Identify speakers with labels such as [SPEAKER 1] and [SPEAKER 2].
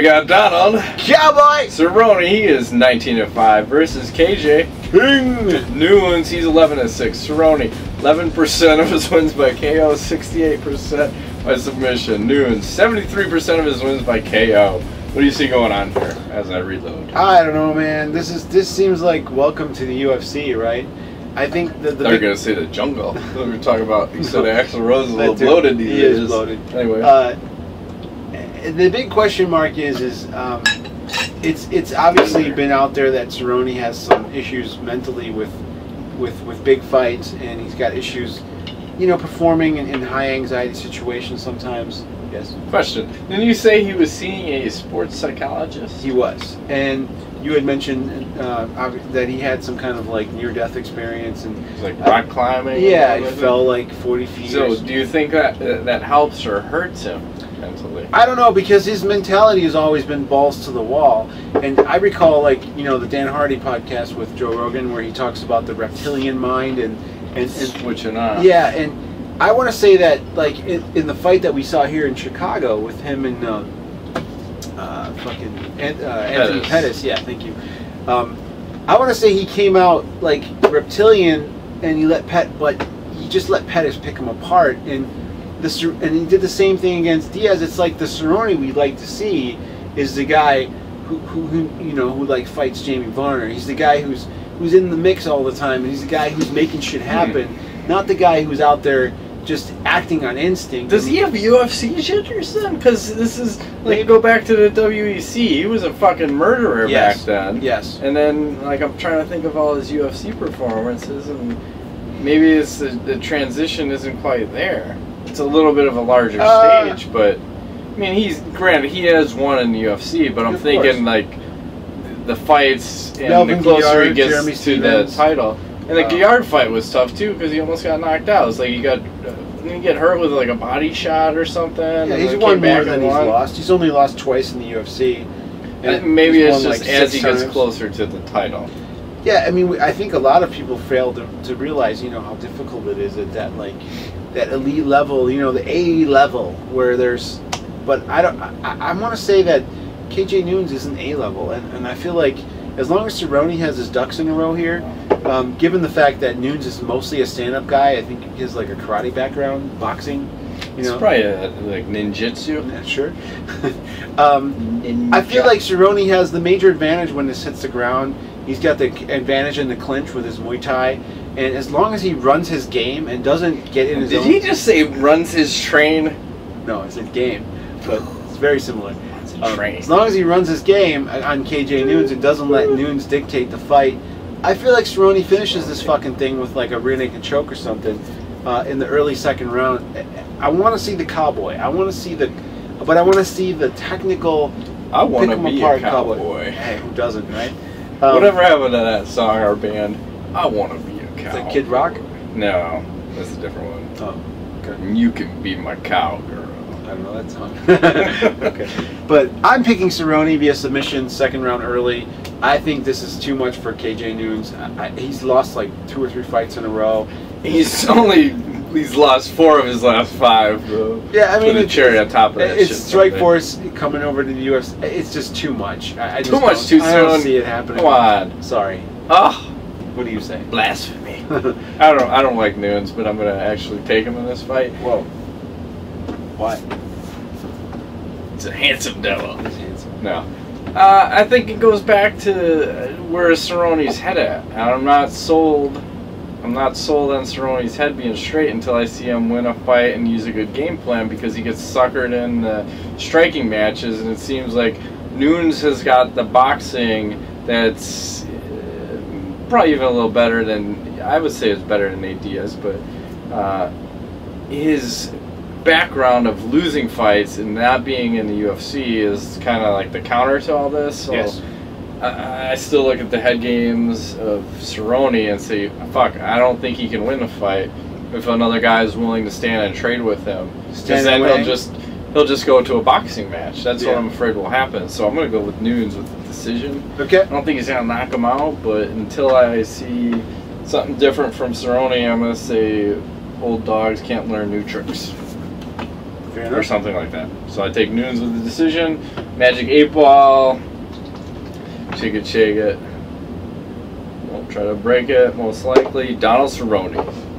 [SPEAKER 1] We got Donald
[SPEAKER 2] Cowboy
[SPEAKER 1] Cerrone. He is 19-5 versus KJ Nunes. He's 11-6. Cerrone, 11% of his wins by KO, 68% by submission. Nunes, 73% of his wins by KO. What do you see going on here as I reload?
[SPEAKER 2] I don't know, man. This seems like welcome to the UFC, right? I think
[SPEAKER 1] they're gonna say the jungle. We were talking about. You said Axl Rose is a little bloated.
[SPEAKER 2] He is bloated.
[SPEAKER 1] Anyway,
[SPEAKER 2] the big question mark is it's obviously been out there that Cerrone has some issues mentally with big fights, and he's got issues, you know, performing in high anxiety situations sometimes. Yes.
[SPEAKER 1] Question: didn't you say he was seeing a sports psychologist?
[SPEAKER 2] He was, and you had mentioned that he had some kind of like near-death experience, and
[SPEAKER 1] it was like rock climbing.
[SPEAKER 2] Yeah, he fell like 40 feet.
[SPEAKER 1] So, do you think that helps or hurts him mentally?
[SPEAKER 2] I don't know, because his mentality has always been balls to the wall, and I recall, like, you know, the Dan Hardy podcast with Joe Rogan where he talks about the reptilian mind and
[SPEAKER 1] switching on.
[SPEAKER 2] Yeah, and I want to say that, like, in the fight that we saw here in Chicago with him and Anthony Pettis, yeah, thank you. I want to say he came out like reptilian, and he just let Pettis pick him apart, and he did the same thing against Diaz. It's like the Cerrone we'd like to see is the guy who like fights Jamie Varner. He's the guy who's in the mix all the time, and he's the guy who's making shit happen, not the guy who's out there just acting on instinct.
[SPEAKER 1] Does he have UFC jitters then? Because this is like, go back to the WEC. He was a fucking murderer back then.
[SPEAKER 2] Yes.
[SPEAKER 1] And then, like, I'm trying to think of all his UFC performances, and maybe it's the transition isn't quite there. It's a little bit of a larger stage, but I mean, he has won in the UFC, but I'm thinking like the fights and
[SPEAKER 2] Melvin
[SPEAKER 1] the closer
[SPEAKER 2] Guillard,
[SPEAKER 1] he gets
[SPEAKER 2] Jeremy
[SPEAKER 1] to
[SPEAKER 2] Stevens.
[SPEAKER 1] the title. And the Guillard fight was tough too because he almost got knocked out. It's like he didn't get hurt with like a body shot or something.
[SPEAKER 2] Yeah, he's won more than he's lost. He's only lost twice in the UFC.
[SPEAKER 1] Maybe it's just like as he gets closer to the title.
[SPEAKER 2] Yeah, I mean, I think a lot of people fail to realize, you know, how difficult it is at that elite level, you know, the A level where there's. But I want to say that KJ Nunes is an A level, and I feel like as long as Cerrone has his ducks in a row here, given the fact that Nunes is mostly a stand-up guy, I think he has like a karate background, boxing. You know,
[SPEAKER 1] it's probably like ninjutsu.
[SPEAKER 2] Yeah, sure. I feel like Cerrone has the major advantage when this hits the ground. He's got the advantage in the clinch with his Muay Thai, and as long as he runs his game and doesn't get in his own...
[SPEAKER 1] Did he just say runs his train?
[SPEAKER 2] No, it's a game, but it's very similar.
[SPEAKER 1] Train.
[SPEAKER 2] As long as he runs his game on KJ Nunes and doesn't let Nunes dictate the fight, I feel like Cerrone finishes this fucking thing with like a rear naked choke or something in the early second round. I want to see the cowboy. I want to see the technical.
[SPEAKER 1] I want to be a cowboy.
[SPEAKER 2] Hey, who doesn't, right?
[SPEAKER 1] Whatever happened to that song or band? I want to be a cowboy.
[SPEAKER 2] Is that Kid Rock?
[SPEAKER 1] No, that's a different one.
[SPEAKER 2] Oh, okay.
[SPEAKER 1] You can be my cowgirl.
[SPEAKER 2] I don't know that song. Okay, but I'm picking Cerrone via submission, second round early. I think this is too much for KJ Nunes. He's lost like 2 or 3 fights in a row.
[SPEAKER 1] He's lost 4 of his last 5.
[SPEAKER 2] Yeah, I mean,
[SPEAKER 1] the cherry on top of that.
[SPEAKER 2] It's Strikeforce coming over to the UFC. It's just too much.
[SPEAKER 1] Too much too soon.
[SPEAKER 2] I don't see it happening.
[SPEAKER 1] Come on.
[SPEAKER 2] Sorry.
[SPEAKER 1] Oh,
[SPEAKER 2] what do you say?
[SPEAKER 1] Blasphemy. I don't like Nunes, but I'm gonna actually take him in this fight.
[SPEAKER 2] Whoa. Why?
[SPEAKER 1] It's a handsome devil.
[SPEAKER 2] He's handsome.
[SPEAKER 1] No. I think it goes back to where Cerrone's head at. I'm not sold on Cerrone's head being straight until I see him win a fight and use a good game plan, because he gets suckered in the striking matches, and it seems like Nunes has got the boxing that's probably even a little better than, I would say it's better than Nate Diaz, but his background of losing fights and not being in the UFC is kind of like the counter to all this. So
[SPEAKER 2] yes.
[SPEAKER 1] I still look at the head games of Cerrone and say, fuck, I don't think he can win a fight if another guy is willing to stand and trade with him. Because then he'll just go to a boxing match. That's what I'm afraid will happen. So I'm going to go with Nunes with the decision.
[SPEAKER 2] Okay.
[SPEAKER 1] I don't think he's going to knock him out, but until I see something different from Cerrone, I'm going to say old dogs can't learn new tricks.
[SPEAKER 2] Fair
[SPEAKER 1] or
[SPEAKER 2] enough.
[SPEAKER 1] something like that. So I take Nunes with the decision. Magic 8 Ball. Shake it. Won't try to break it, most likely. Donald Cerrone.